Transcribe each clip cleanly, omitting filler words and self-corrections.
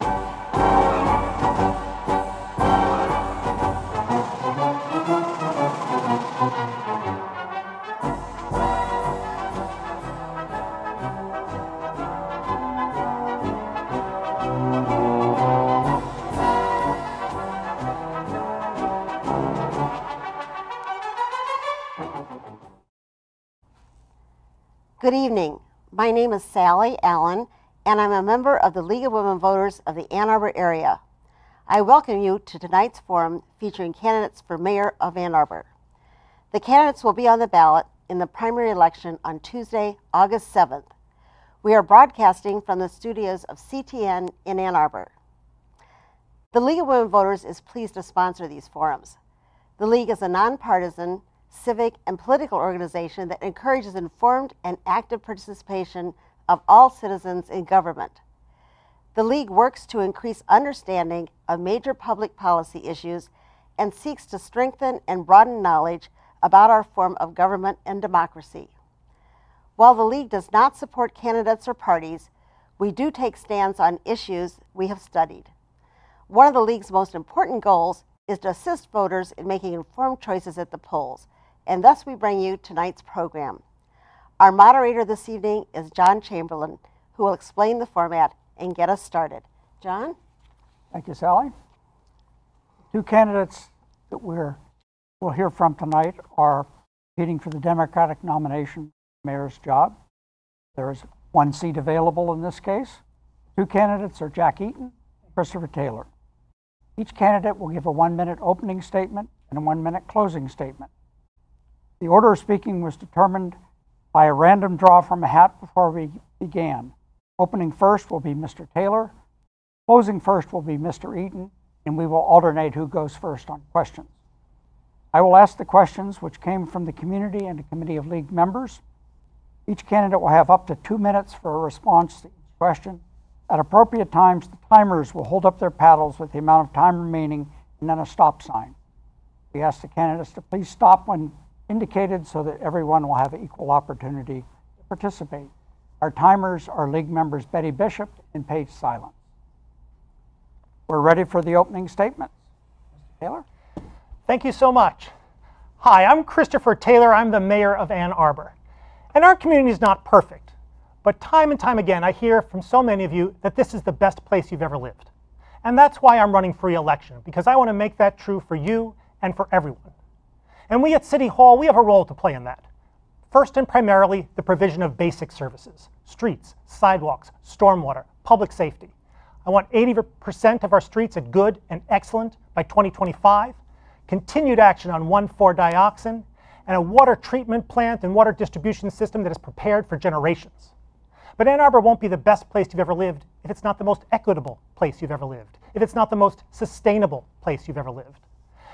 Good evening. My name is Sally Allen, and I'm a member of the League of Women Voters of the Ann Arbor area. I welcome you to tonight's forum featuring candidates for mayor of Ann Arbor. The candidates will be on the ballot in the primary election on Tuesday, August 7th. We are broadcasting from the studios of CTN in Ann Arbor. The League of Women Voters is pleased to sponsor these forums. The League is a nonpartisan, civic, and political organization that encourages informed and active participation of all citizens in government. The League works to increase understanding of major public policy issues and seeks to strengthen and broaden knowledge about our form of government and democracy. While the League does not support candidates or parties, we do take stands on issues we have studied. One of the League's most important goals is to assist voters in making informed choices at the polls, and thus we bring you tonight's program. Our moderator this evening is John Chamberlain, who will explain the format and get us started. John? Thank you, Sally. Two candidates that we'll hear from tonight are competing for the Democratic nomination for mayor's job. There is one seat available in this case. Two candidates are Jack Eaton and Christopher Taylor. Each candidate will give a 1-minute opening statement and a 1-minute closing statement. The order of speaking was determined by a random draw from a hat before we began. Opening first will be Mr. Taylor, closing first will be Mr. Eaton, and we will alternate who goes first on questions. I will ask the questions which came from the community and a committee of League members. Each candidate will have up to 2 minutes for a response to each question. At appropriate times, the timers will hold up their paddles with the amount of time remaining and then a stop sign. We ask the candidates to please stop when indicated so that everyone will have equal opportunity to participate. Our timers are League members Betty Bishop and Paige Silence. We're ready for the opening statements. Mr. Taylor? Thank you so much. Hi, I'm Christopher Taylor. I'm the mayor of Ann Arbor. And our community is not perfect, but time and time again I hear from so many of you that this is the best place you've ever lived. And that's why I'm running for re-election, because I want to make that true for you and for everyone. And we at City Hall, we have a role to play in that. First and primarily, the provision of basic services, streets, sidewalks, stormwater, public safety. I want 80% of our streets at good and excellent by 2025, continued action on 1,4-dioxin, and a water treatment plant and water distribution system that is prepared for generations. But Ann Arbor won't be the best place you've ever lived if it's not the most equitable place you've ever lived, if it's not the most sustainable place you've ever lived.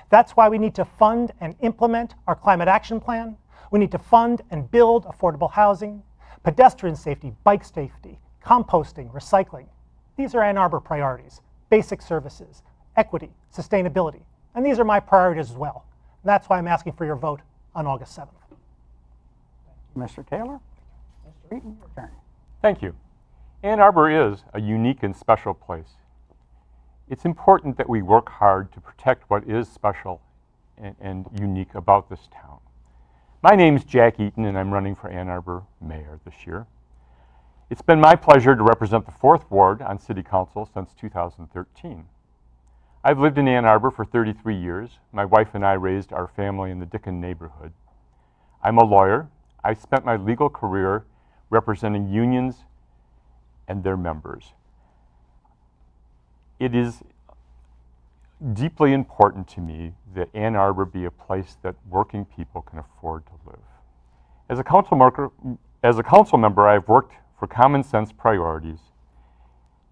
That's why we need to fund and implement our climate action plan. We need to fund and build affordable housing, pedestrian safety, bike safety, composting, recycling. These are Ann Arbor priorities: basic services, equity, sustainability. And these are my priorities as well. And that's why I'm asking for your vote on August 7th. Mr. Taylor? Mr. Eaton, your turn. Thank you. Ann Arbor is a unique and special place. It's important that we work hard to protect what is special and unique about this town. My name's Jack Eaton, and I'm running for Ann Arbor mayor this year. It's been my pleasure to represent the 4th Ward on City Council since 2013. I've lived in Ann Arbor for 33 years. My wife and I raised our family in the Dickon neighborhood. I'm a lawyer. I spent my legal career representing unions and their members. It is deeply important to me that Ann Arbor be a place that working people can afford to live. As a council member, I've worked for common sense priorities.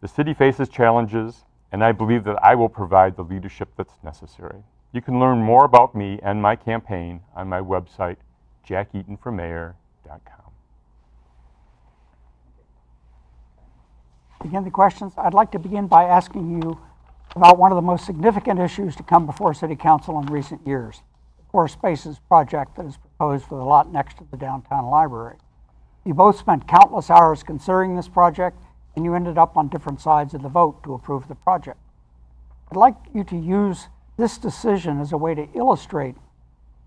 The city faces challenges, and I believe that I will provide the leadership that's necessary. You can learn more about me and my campaign on my website, jackeatonformayor.com. Begin the questions. I'd like to begin by asking you about one of the most significant issues to come before City Council in recent years, the Core Spaces project that is proposed for the lot next to the downtown library. You both spent countless hours considering this project and you ended up on different sides of the vote to approve the project. I'd like you to use this decision as a way to illustrate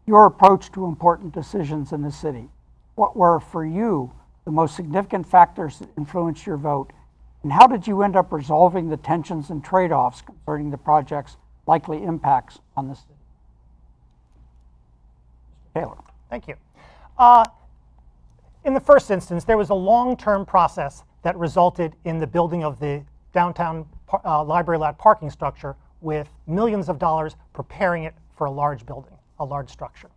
your approach to important decisions in the city. What were, for you, the most significant factors that influenced your vote, and how did you end up resolving the tensions and trade-offs concerning the project's likely impacts on the city? Mr. Taylor. Thank you. In the first instance, there was a long-term process that resulted in the building of the downtown library lot parking structure with millions of dollars preparing it for a large building, a large structure.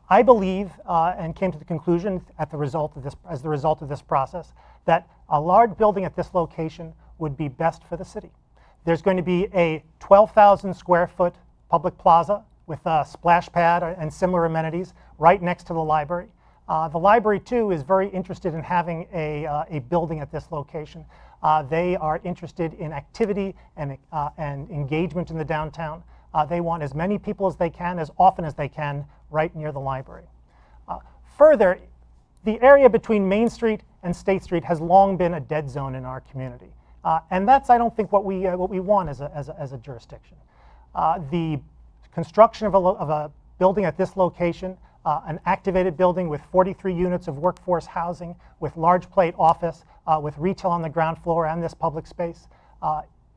I believe and came to the conclusion as the result of this process that a large building at this location would be best for the city. There's going to be a 12,000 square foot public plaza with a splash pad and similar amenities right next to the library. The library, too, is very interested in having a building at this location. They are interested in activity and engagement in the downtown. They want as many people as they can, as often as they can, right near the library. Further, the area between Main Street and State Street has long been a dead zone in our community. And that's, I don't think, what we want as a jurisdiction. The construction of a building at this location, an activated building with 43 units of workforce housing, with large plate office, with retail on the ground floor and this public space,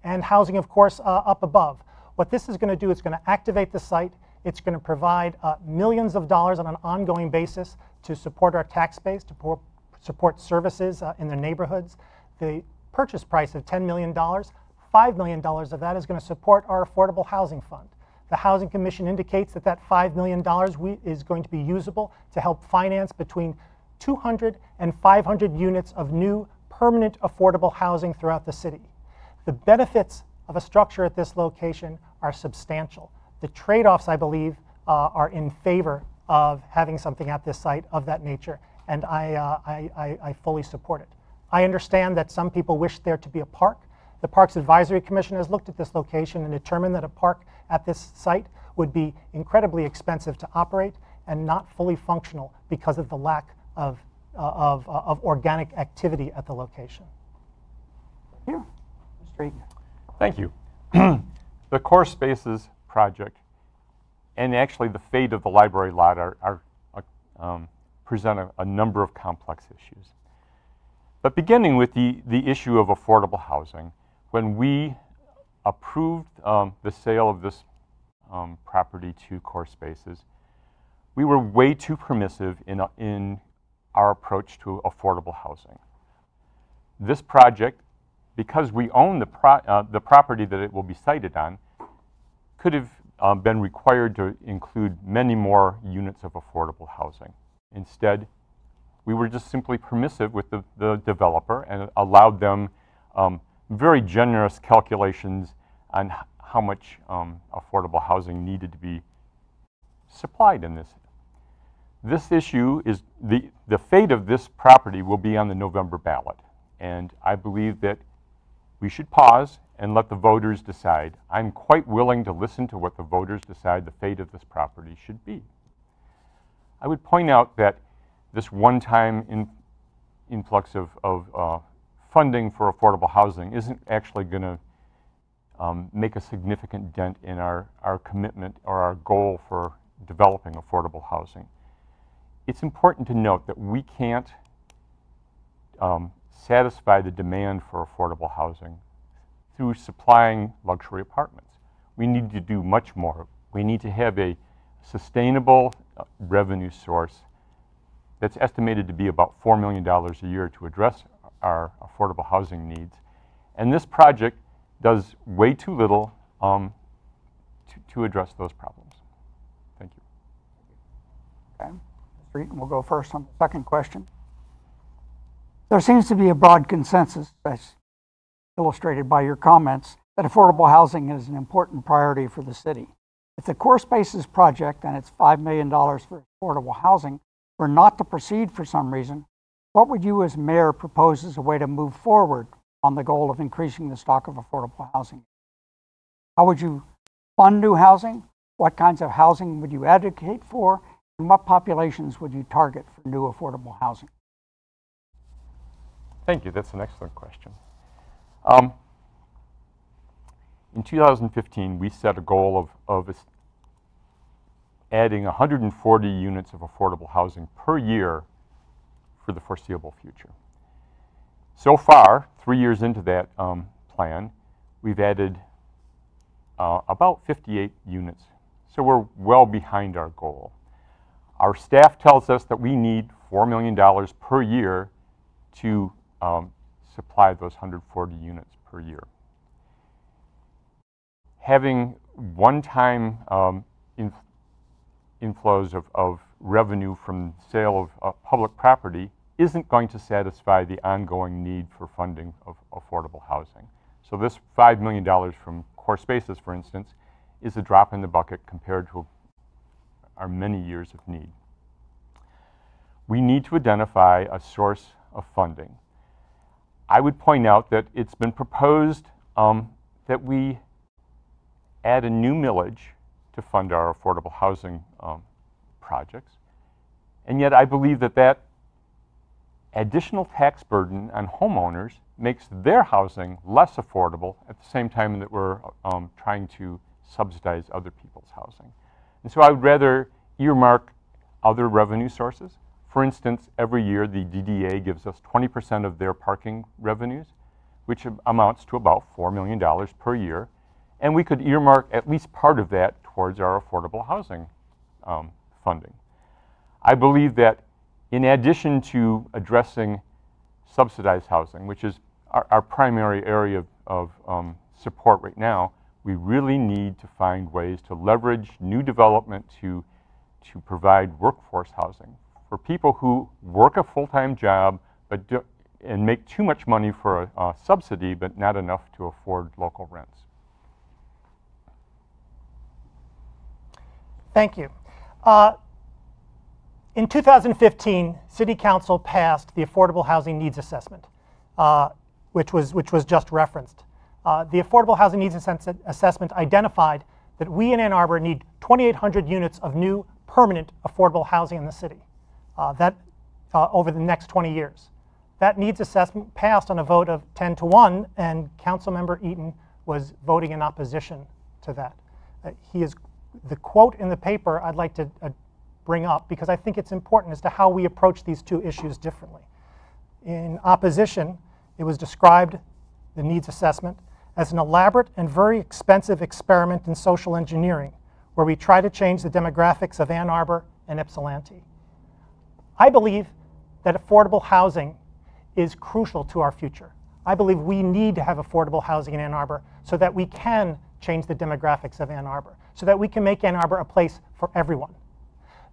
and housing, of course, up above. What this is going to do, it's going to activate the site. It's going to provide millions of dollars on an ongoing basis to support our tax base, to support services in their neighborhoods. The purchase price of $10 million, $5 million of that is going to support our affordable housing fund. The Housing Commission indicates that that $5 million is going to be usable to help finance between 200 and 500 units of new permanent affordable housing throughout the city. The benefits of a structure at this location are substantial. The trade-offs, I believe, are in favor of having something at this site of that nature, and I fully support it. I understand that some people wish there to be a park. The Parks Advisory Commission has looked at this location and determined that a park at this site would be incredibly expensive to operate and not fully functional because of the lack of organic activity at the location. Thank you. Mr. Egan. Thank you. The Core Spaces project and actually the fate of the library lot present a number of complex issues. But beginning with the issue of affordable housing, when we approved the sale of this property to Core Spaces, we were way too permissive in our approach to affordable housing. This project, because we own the property that it will be sited on, could have been required to include many more units of affordable housing. Instead, we were just simply permissive with the developer and allowed them very generous calculations on how much affordable housing needed to be supplied in this. This issue is, the fate of this property will be on the November ballot. And I believe that we should pause and let the voters decide. I'm quite willing to listen to what the voters decide the fate of this property should be. I would point out that this one-time influx of funding for affordable housing isn't actually going to make a significant dent in our commitment or our goal for developing affordable housing. It's important to note that we can't satisfy the demand for affordable housing through supplying luxury apartments. We need to do much more. We need to have a sustainable revenue source that's estimated to be about $4 million a year to address our affordable housing needs. And this project does way too little to address those problems. Thank you. Okay. Mr. Eaton will go first on the second question. There seems to be a broad consensus, as illustrated by your comments, that affordable housing is an important priority for the city. If the Core Spaces project and its $5 million for affordable housing were not to proceed for some reason, what would you as mayor propose as a way to move forward on the goal of increasing the stock of affordable housing? How would you fund new housing? What kinds of housing would you advocate for? And what populations would you target for new affordable housing? Thank you. That's an excellent question. In 2015, we set a goal of adding 140 units of affordable housing per year for the foreseeable future. So far, 3 years into that plan, we've added about 58 units. So we're well behind our goal. Our staff tells us that we need $4 million per year to supply those 140 units per year. Having one-time inflows of revenue from sale of public property isn't going to satisfy the ongoing need for funding of affordable housing. So this $5 million from core spaces, for instance, is a drop in the bucket compared to our many years of need. We need to identify a source of funding. I would point out that it's been proposed that we add a new millage to fund our affordable housing projects. And yet I believe that that additional tax burden on homeowners makes their housing less affordable at the same time that we're trying to subsidize other people's housing. And so I would rather earmark other revenue sources. For instance, every year the DDA gives us 20% of their parking revenues, which amounts to about $4 million per year. And we could earmark at least part of that towards our affordable housing funding. I believe that in addition to addressing subsidized housing, which is our primary area of support right now, we really need to find ways to leverage new development to provide workforce housing for people who work a full-time job and make too much money for a subsidy, but not enough to afford local rents. Thank you. In 2015, City Council passed the Affordable Housing Needs Assessment, which was just referenced. The Affordable Housing Needs Assessment identified that we in Ann Arbor need 2,800 units of new permanent affordable housing in the city over the next 20 years. That needs assessment passed on a vote of 10-1, and Councilmember Eaton was voting in opposition to that. The quote in the paper I'd like to bring up because I think it's important as to how we approach these two issues differently. In opposition, it was described, the needs assessment, as an elaborate and very expensive experiment in social engineering where we try to change the demographics of Ann Arbor and Ypsilanti. I believe that affordable housing is crucial to our future. I believe we need to have affordable housing in Ann Arbor so that we can change the demographics of Ann Arbor, so that we can make Ann Arbor a place for everyone.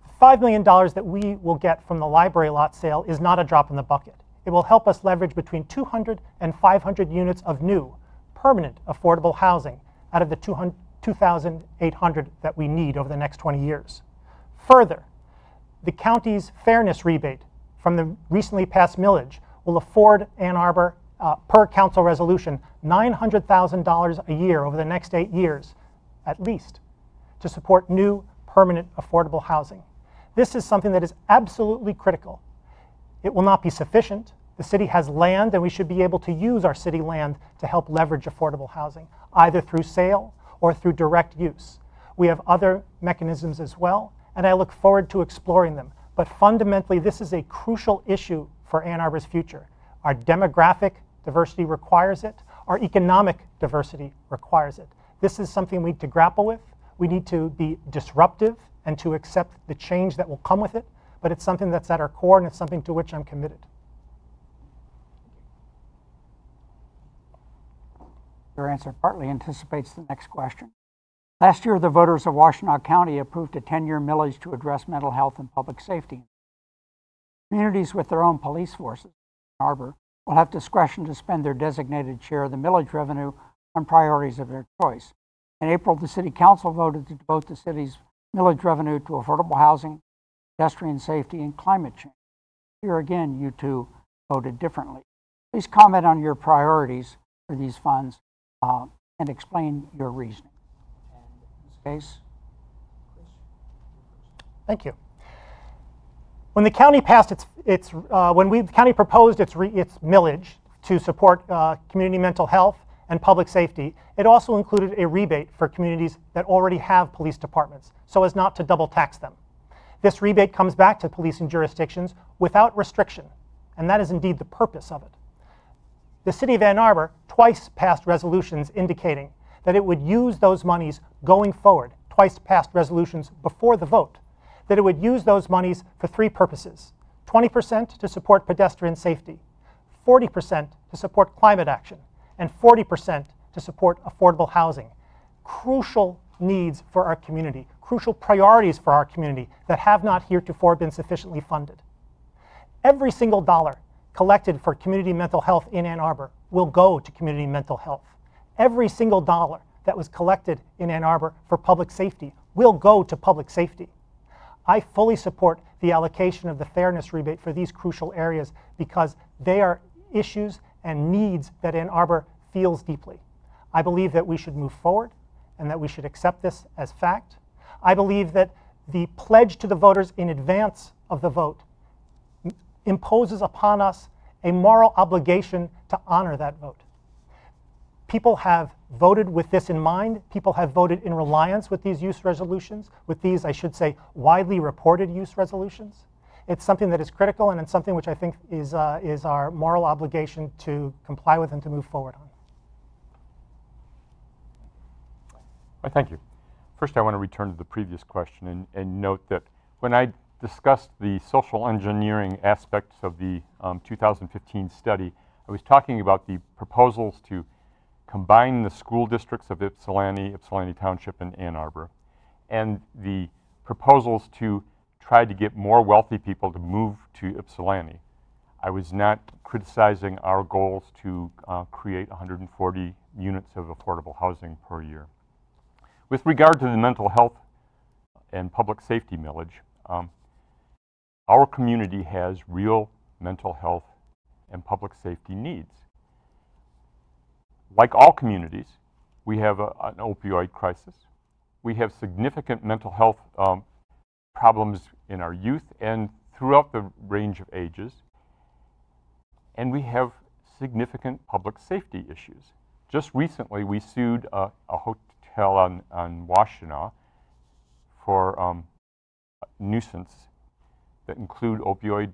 The $5 million that we will get from the library lot sale is not a drop in the bucket. It will help us leverage between 200 and 500 units of new, permanent affordable housing out of the 2,800 that we need over the next 20 years. Further, the county's fairness rebate from the recently passed millage will afford Ann Arbor, per council resolution, $900,000 a year over the next 8 years, at least, to support new, permanent, affordable housing. This is something that is absolutely critical. It will not be sufficient. The city has land, and we should be able to use our city land to help leverage affordable housing, either through sale or through direct use. We have other mechanisms as well, and I look forward to exploring them. But fundamentally, this is a crucial issue for Ann Arbor's future. Our demographic diversity requires it. Our economic diversity requires it. This is something we need to grapple with. We need to be disruptive and to accept the change that will come with it. But it's something that's at our core, and it's something to which I'm committed. Your answer partly anticipates the next question. Last year, the voters of Washtenaw County approved a 10-year millage to address mental health and public safety. Communities with their own police forces, Ann Arbor, will have discretion to spend their designated share of the millage revenue on priorities of their choice. In April, the City Council voted to devote the city's millage revenue to affordable housing, pedestrian safety, and climate change. Here again, you two voted differently. Please comment on your priorities for these funds and explain your reasoning. And in this case, Chris. Thank you. When the county passed the county proposed its millage to support community mental health and public safety, it also included a rebate for communities that already have police departments, so as not to double tax them. This rebate comes back to policing jurisdictions without restriction, and that is indeed the purpose of it. The City of Ann Arbor twice passed resolutions indicating that it would use those monies going forward, twice passed resolutions before the vote, that it would use those monies for three purposes: 20% to support pedestrian safety, 40% to support climate action, and 40% to support affordable housing. Crucial needs for our community, crucial priorities for our community that have not heretofore been sufficiently funded. Every single dollar collected for community mental health in Ann Arbor will go to community mental health. Every single dollar that was collected in Ann Arbor for public safety will go to public safety. I fully support the allocation of the fairness rebate for these crucial areas because they are issues and needs that Ann Arbor feels deeply. I believe that we should move forward and that we should accept this as fact. I believe that the pledge to the voters in advance of the vote imposes upon us a moral obligation to honor that vote. People have voted with this in mind. People have voted in reliance with these use resolutions, with these, I should say, widely reported use resolutions. It's something that is critical, and it's something which I think is our moral obligation to comply with and to move forward on. Well, thank you. First, I want to return to the previous question and note that when I discussed the social engineering aspects of the 2015 study, I was talking about the proposals to combine the school districts of Ypsilanti Township, and Ann Arbor, and the proposals to try to get more wealthy people to move to Ypsilanti. I was not criticizing our goals to create 140 units of affordable housing per year. With regard to the mental health and public safety millage, our community has real mental health and public safety needs. Like all communities, we have an opioid crisis. We have significant mental health problems in our youth and throughout the range of ages. And we have significant public safety issues. Just recently, we sued a hotel on Washtenaw for nuisance that include opioid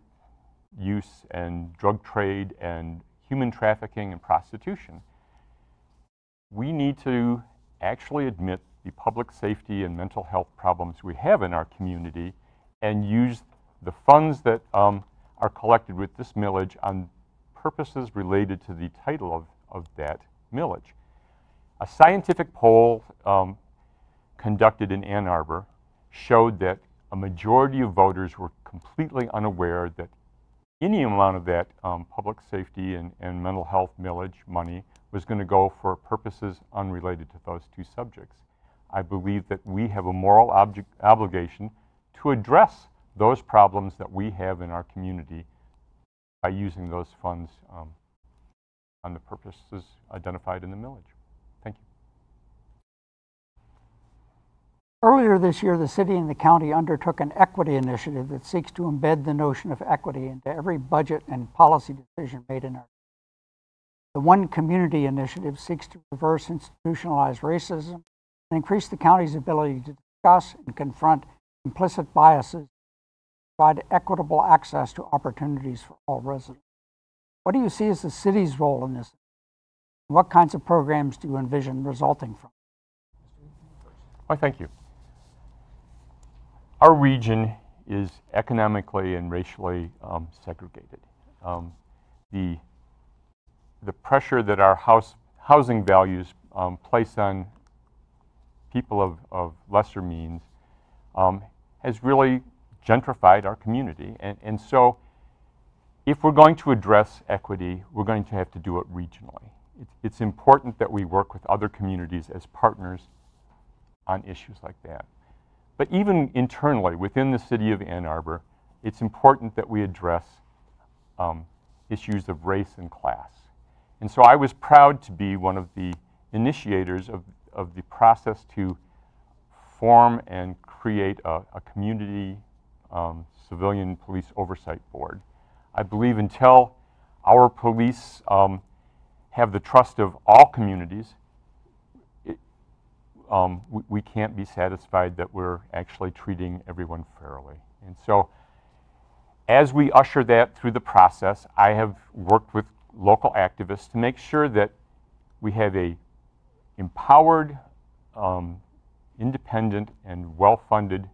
use and drug trade and human trafficking and prostitution. We need to actually admit the public safety and mental health problems we have in our community and use the funds that are collected with this millage on purposes related to the title of that millage. A scientific poll conducted in Ann Arbor showed that a majority of voters were completely unaware that any amount of that public safety and mental health millage money was going to go for purposes unrelated to those two subjects. I believe that we have a moral obligation to address those problems that we have in our community by using those funds on the purposes identified in the millage. Thank you. Earlier this year, the city and the county undertook an equity initiative that seeks to embed the notion of equity into every budget and policy decision made in our. The One Community initiative seeks to reverse institutionalized racism and increase the county's ability to discuss and confront implicit biases, provide equitable access to opportunities for all residents. What do you see as the city's role in this? What kinds of programs do you envision resulting from? Well, thank you. Our region is economically and racially segregated. The pressure that our housing values place on people of lesser means has really gentrified our community. And so if we're going to address equity, we're going to have to do it regionally. It's important that we work with other communities as partners on issues like that. But even internally, within the city of Ann Arbor, it's important that we address issues of race and class. And so I was proud to be one of the initiators of the process to form and create a community Civilian Police Oversight Board. I believe until our police have the trust of all communities, we can't be satisfied that we're actually treating everyone fairly. And so as we usher that through the process, I have worked with local activists to make sure that we have a empowered, independent, and well-funded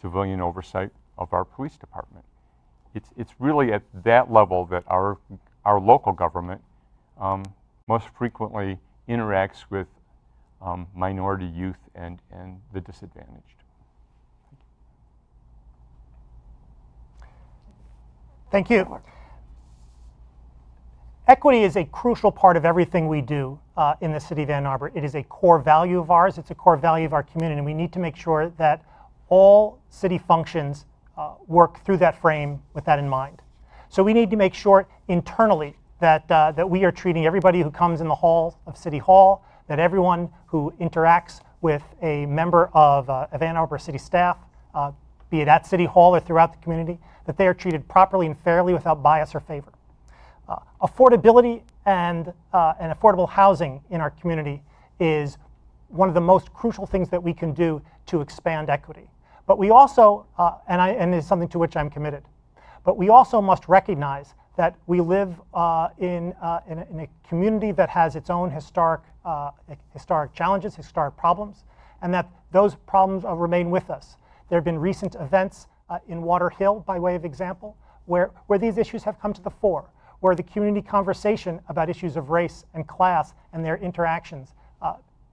civilian oversight of our police department. It's really at that level that our local government most frequently interacts with minority youth and the disadvantaged. Thank you. Equity is a crucial part of everything we do in the city of Ann Arbor. It is a core value of ours. It's a core value of our community. And we need to make sure that all city functions work through that frame with that in mind. So we need to make sure internally that we are treating everybody who comes in the hall of City Hall, that everyone who interacts with a member of Ann Arbor city staff, be it at City Hall or throughout the community, that they are treated properly and fairly without bias or favor. Affordability and affordable housing in our community is one of the most crucial things that we can do to expand equity. But we also, and it's something to which I'm committed, but we also must recognize that we live in a community that has its own historic challenges, historic problems, and that those problems remain with us. There have been recent events in Water Hill, by way of example, where these issues have come to the fore, where the community conversation about issues of race and class and their interactions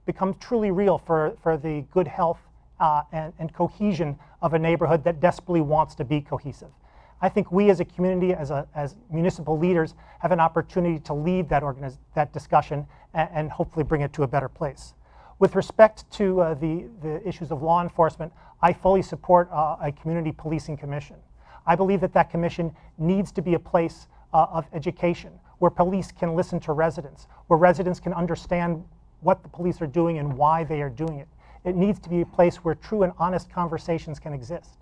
becomes truly real for the good health and cohesion of a neighborhood that desperately wants to be cohesive. I think we as a community, as municipal leaders, have an opportunity to lead that discussion and hopefully bring it to a better place. With respect to the issues of law enforcement, I fully support a community policing commission. I believe that commission needs to be a place of education, where police can listen to residents, where residents can understand what the police are doing and why they are doing it. It needs to be a place where true and honest conversations can exist.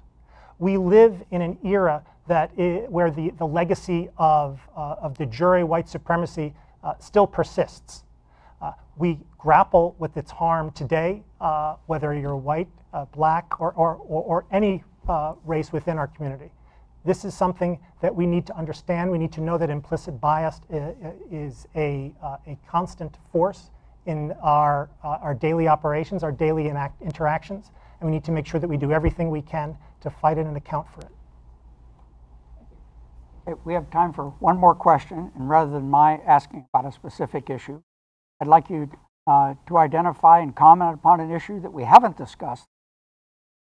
We live in an era where the legacy of de jure white supremacy still persists. We grapple with its harm today, whether you're white, black, or any race within our community. This is something that we need to understand. We need to know that implicit bias is a constant force in our daily operations, our daily interactions, and we need to make sure that we do everything we can to fight it and account for it. Okay, we have time for one more question, and rather than my asking about a specific issue, I'd like you to identify and comment upon an issue that we haven't discussed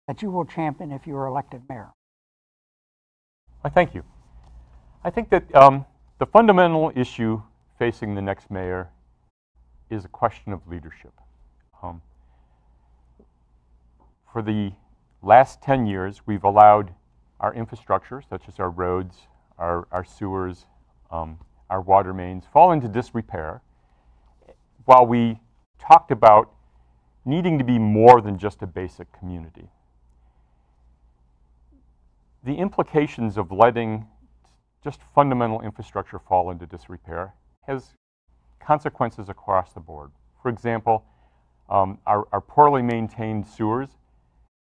that you will champion if you are elected mayor. Thank you. I think that the fundamental issue facing the next mayor is a question of leadership. For the last 10 years, we've allowed our infrastructure, such as our roads, our sewers, our water mains, fall into disrepair, while we talked about needing to be more than just a basic community. The implications of letting just fundamental infrastructure fall into disrepair has consequences across the board. For example, our poorly maintained sewers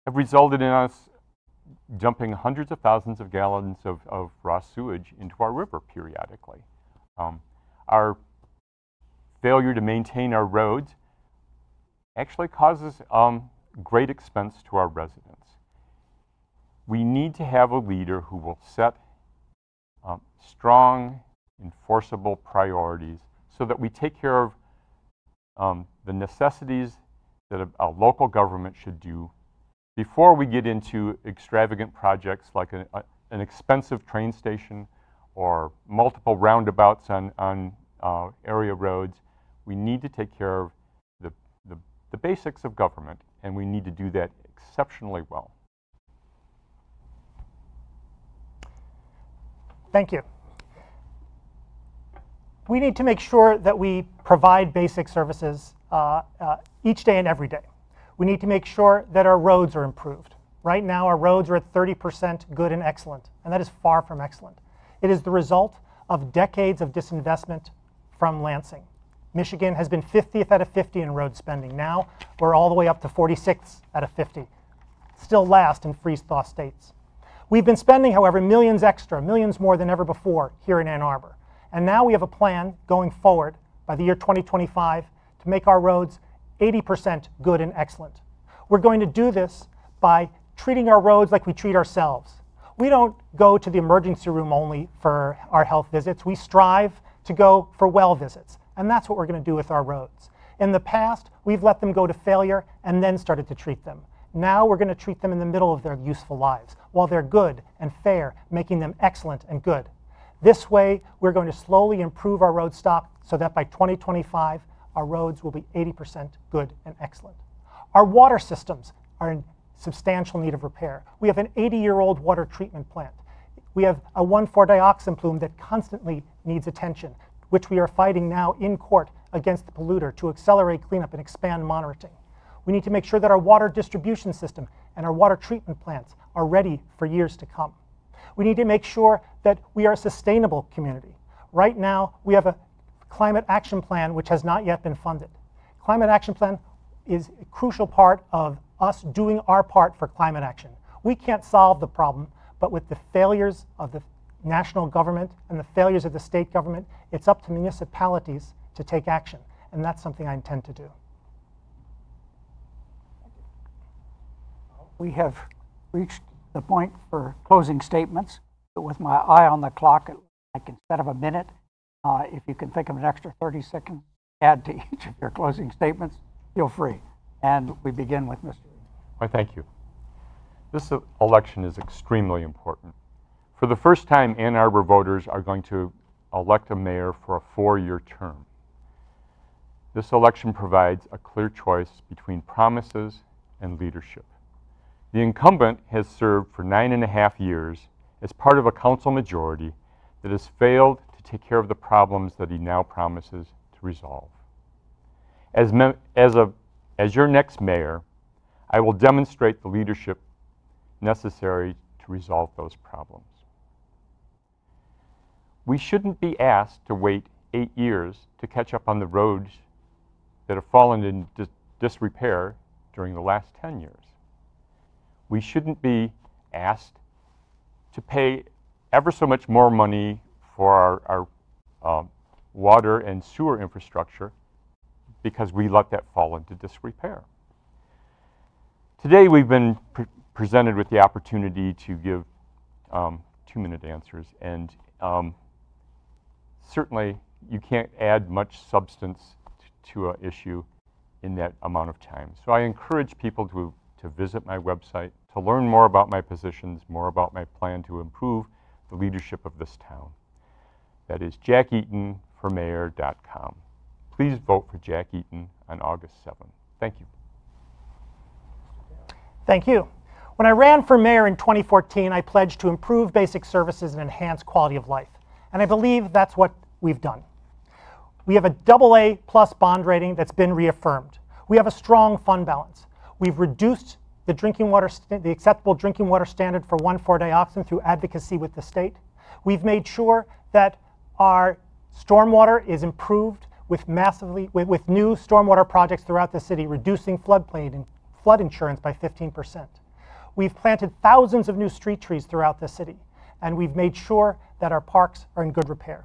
have resulted in us dumping hundreds of thousands of gallons of raw sewage into our river periodically. Our failure to maintain our roads actually causes great expense to our residents. We need to have a leader who will set strong, enforceable priorities so that we take care of the necessities that a local government should do before we get into extravagant projects like an expensive train station or multiple roundabouts on area roads. We need to take care of the basics of government, and we need to do that exceptionally well. Thank you. We need to make sure that we provide basic services each day and every day. We need to make sure that our roads are improved. Right now, our roads are at 30% good and excellent, and that is far from excellent. It is the result of decades of disinvestment from Lansing. Michigan has been 50th out of 50 in road spending. Now we're all the way up to 46th out of 50. Still last in freeze-thaw states. We've been spending, however, millions extra, millions more than ever before here in Ann Arbor. And now we have a plan going forward by the year 2025 to make our roads 80% good and excellent. We're going to do this by treating our roads like we treat ourselves. We don't go to the emergency room only for our health visits. We strive to go for well visits. And that's what we're going to do with our roads. In the past, we've let them go to failure and then started to treat them. Now we're going to treat them in the middle of their useful lives, while they're good and fair, making them excellent and good. This way, we're going to slowly improve our road stock so that by 2025, our roads will be 80% good and excellent. Our water systems are in substantial need of repair. We have an 80-year-old water treatment plant. We have a 1,4-dioxin plume that constantly needs attention, which we are fighting now in court against the polluter to accelerate cleanup and expand monitoring. We need to make sure that our water distribution system and our water treatment plants are ready for years to come. We need to make sure that we are a sustainable community. Right now, we have a climate action plan which has not yet been funded. Climate action plan is a crucial part of us doing our part for climate action. We can't solve the problem, but with the failures of the national government and the failures of the state government, it's up to municipalities to take action, and that's something I intend to do. We have reached the point for closing statements. But with my eye on the clock, like instead of a minute, if you can think of an extra 30 seconds, add to each of your closing statements, feel free. And we begin with Mr. Why, thank you. This election is extremely important. For the first time, Ann Arbor voters are going to elect a mayor for a 4-year term. This election provides a clear choice between promises and leadership. The incumbent has served for 9.5 years as part of a council majority that has failed to take care of the problems that he now promises to resolve. As your next mayor, I will demonstrate the leadership necessary to resolve those problems. We shouldn't be asked to wait 8 years to catch up on the roads that have fallen in disrepair during the last 10 years. We shouldn't be asked to pay ever so much more money for our water and sewer infrastructure because we let that fall into disrepair. Today we've been presented with the opportunity to give 2-minute answers, and certainly you can't add much substance to an issue in that amount of time. So I encourage people to visit my website, to learn more about my positions, more about my plan to improve the leadership of this town. That is jackeatonformayor.com. Please vote for Jack Eaton on August 7th. Thank you. Thank you. When I ran for mayor in 2014, I pledged to improve basic services and enhance quality of life. And I believe that's what we've done. We have a AA+ bond rating that's been reaffirmed. We have a strong fund balance. We've reduced the acceptable drinking water standard for 1,4-dioxin through advocacy with the state. We've made sure that our stormwater is improved with new stormwater projects throughout the city, reducing flood insurance by 15%. We've planted thousands of new street trees throughout the city, and we've made sure that our parks are in good repair.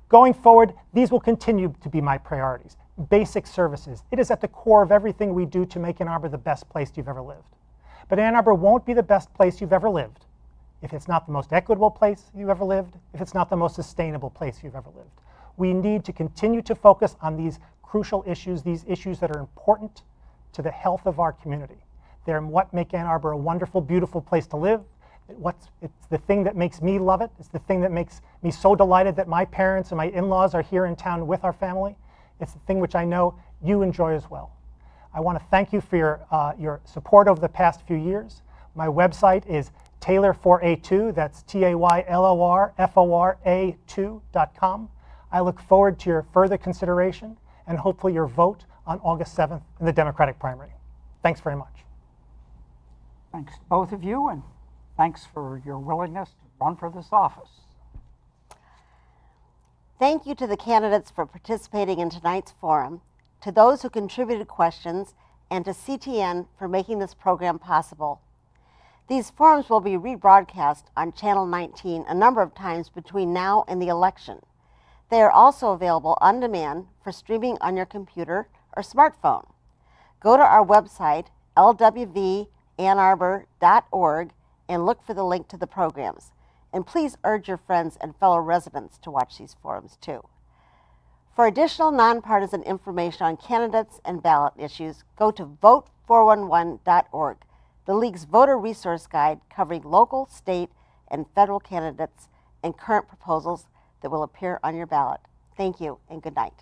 Going forward, these will continue to be my priorities. Basic services. It is at the core of everything we do to make Ann Arbor the best place you've ever lived. But Ann Arbor won't be the best place you've ever lived if it's not the most equitable place you've ever lived, if it's not the most sustainable place you've ever lived. We need to continue to focus on these crucial issues, these issues that are important to the health of our community. They're what make Ann Arbor a wonderful, beautiful place to live. It's the thing that makes me love it. It's the thing that makes me so delighted that my parents and my in-laws are here in town with our family. It's the thing which I know you enjoy as well. I want to thank you for your support over the past few years. My website is Taylor4A2, that's TAYLORFORA2.com. I look forward to your further consideration and hopefully your vote on August 7th in the Democratic primary. Thanks very much. Thanks to both of you, and thanks for your willingness to run for this office. Thank you to the candidates for participating in tonight's forum, to those who contributed questions, and to CTN for making this program possible. These forums will be rebroadcast on Channel 19 a number of times between now and the election. They are also available on demand for streaming on your computer or smartphone. Go to our website, lwvannarbor.org, and look for the link to the programs. And please urge your friends and fellow residents to watch these forums too. For additional nonpartisan information on candidates and ballot issues, go to vote411.org, the League's voter resource guide covering local, state, and federal candidates and current proposals that will appear on your ballot. Thank you and good night.